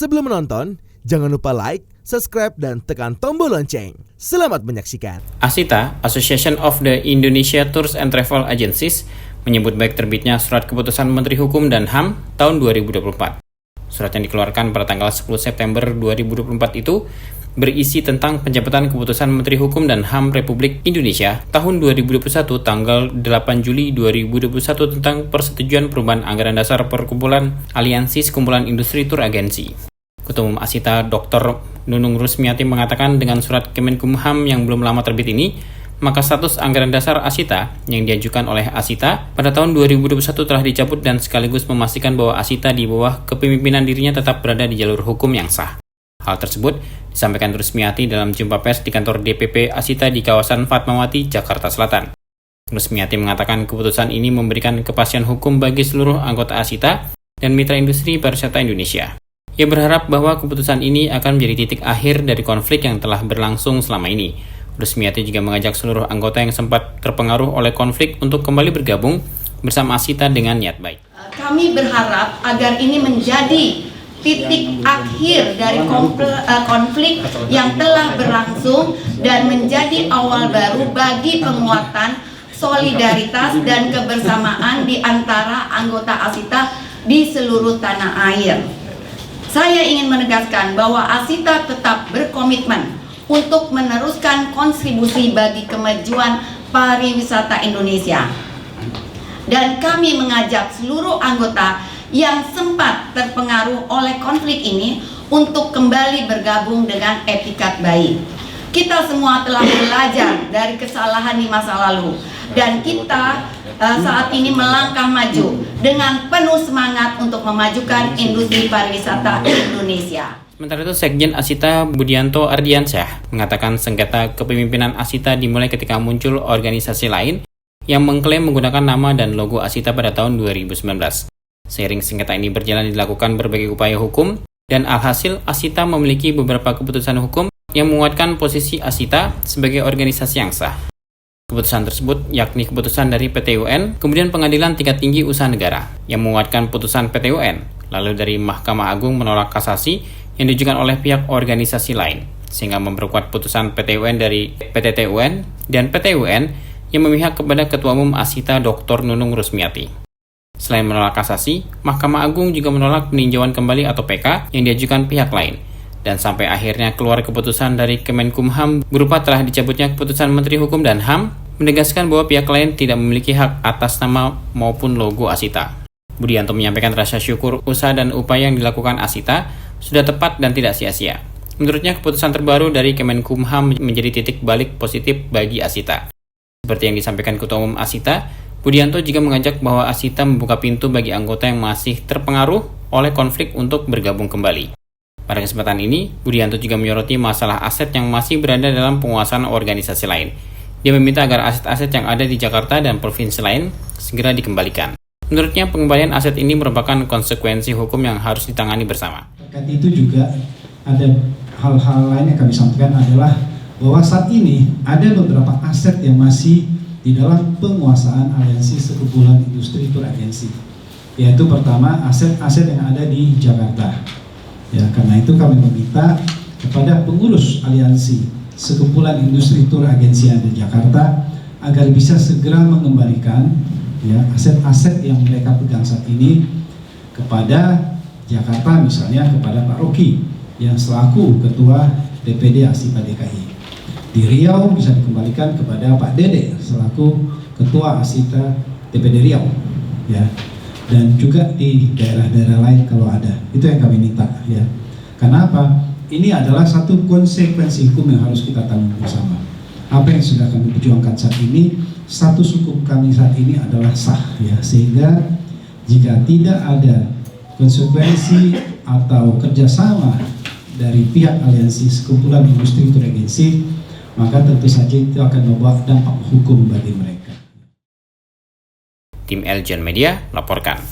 Sebelum menonton, jangan lupa like, subscribe, dan tekan tombol lonceng. Selamat menyaksikan. Asita, Association of the Indonesia Tours and Travel Agencies, menyebut baik terbitnya Surat Keputusan Menteri Hukum dan HAM tahun 2024. Surat yang dikeluarkan pada tanggal 10 September 2024 itu berisi tentang pencabutan Keputusan Menteri Hukum dan HAM Republik Indonesia tahun 2021 tanggal 8 Juli 2021 tentang persetujuan perubahan anggaran dasar Perkumpulan Aliansi Sekumpulan Industri Tur Agensi. Ketua Umum Asita Dr. Nunung Rusmiati mengatakan dengan surat Kemenkumham yang belum lama terbit ini, maka status anggaran dasar Asita yang diajukan oleh Asita pada tahun 2021 telah dicabut dan sekaligus memastikan bahwa Asita di bawah kepemimpinan dirinya tetap berada di jalur hukum yang sah. Hal tersebut disampaikan Rusmiati dalam jumpa pers di kantor DPP Asita di kawasan Fatmawati, Jakarta Selatan. Rusmiati mengatakan keputusan ini memberikan kepastian hukum bagi seluruh anggota Asita dan mitra industri pariwisata Indonesia. Ia berharap bahwa keputusan ini akan menjadi titik akhir dari konflik yang telah berlangsung selama ini. Rusmiati juga mengajak seluruh anggota yang sempat terpengaruh oleh konflik untuk kembali bergabung bersama Asita dengan niat baik. Kami berharap agar ini menjadi titik akhir dari konflik yang telah berlangsung dan menjadi awal baru bagi penguatan solidaritas dan kebersamaan di antara anggota Asita di seluruh tanah air. Saya ingin menegaskan bahwa Asita tetap berkomitmen untuk meneruskan kontribusi bagi kemajuan pariwisata Indonesia. Dan kami mengajak seluruh anggota yang sempat terpengaruh oleh konflik ini untuk kembali bergabung dengan etikat baik. Kita semua telah belajar dari kesalahan di masa lalu dan kita saat ini melangkah maju dengan penuh semangat untuk memajukan industri pariwisata Indonesia. Sementara itu, Sekjen Asita Budianto Ardiansyah mengatakan sengketa kepemimpinan Asita dimulai ketika muncul organisasi lain yang mengklaim menggunakan nama dan logo Asita pada tahun 2019. Seiring sengketa ini berjalan dilakukan berbagai upaya hukum dan alhasil Asita memiliki beberapa keputusan hukum yang menguatkan posisi Asita sebagai organisasi yang sah. Keputusan tersebut yakni keputusan dari PT UN, kemudian Pengadilan Tingkat Tinggi Usaha Negara yang menguatkan putusan PT UN, lalu dari Mahkamah Agung menolak kasasi yang diajukan oleh pihak organisasi lain, sehingga memperkuat putusan PT UN dari PT TUN dan PT UN yang memihak kepada Ketua Umum Asita Dr. Nunung Rusmiati. Selain menolak kasasi, Mahkamah Agung juga menolak peninjauan kembali atau PK yang diajukan pihak lain. Dan sampai akhirnya keluar keputusan dari Kemenkumham berupa telah dicabutnya keputusan Menteri Hukum dan HAM, menegaskan bahwa pihak lain tidak memiliki hak atas nama maupun logo Asita. Budianto menyampaikan rasa syukur usaha dan upaya yang dilakukan Asita sudah tepat dan tidak sia-sia. Menurutnya keputusan terbaru dari Kemenkumham menjadi titik balik positif bagi Asita. Seperti yang disampaikan Ketua Umum Asita, Budianto juga mengajak bahwa Asita membuka pintu bagi anggota yang masih terpengaruh oleh konflik untuk bergabung kembali. Pada kesempatan ini, Budianto juga menyoroti masalah aset yang masih berada dalam penguasaan organisasi lain. Dia meminta agar aset-aset yang ada di Jakarta dan provinsi lain segera dikembalikan. Menurutnya, pengembalian aset ini merupakan konsekuensi hukum yang harus ditangani bersama. Terkait itu juga ada hal-hal lain yang kami sampaikan adalah bahwa saat ini ada beberapa aset yang masih di dalam penguasaan Aliansi Sekumpulan Industri Tur Agensi. Yaitu pertama, aset-aset yang ada di Jakarta. Ya, karena itu kami meminta kepada pengurus Aliansi Sekumpulan Industri Tur Agensi yang ada di Jakarta agar bisa segera mengembalikan ya aset-aset yang mereka pegang saat ini kepada Jakarta, misalnya kepada Pak Rocky yang selaku Ketua DPD Asita DKI. Di Riau bisa dikembalikan kepada Pak Dede selaku Ketua Asita DPD Riau, ya. Dan juga di daerah-daerah lain kalau ada. Itu yang kami minta, ya. Karena apa? Ini adalah satu konsekuensi hukum yang harus kita tanggung bersama. Apa yang sudah kami perjuangkan saat ini, status hukum kami saat ini adalah sah, ya. Sehingga jika tidak ada konsekuensi atau kerjasama dari pihak Aliansi Sekumpulan Industri Tur Agensi, maka tentu saja itu akan membawa dampak hukum bagi mereka. Tim Eljon Media laporkan.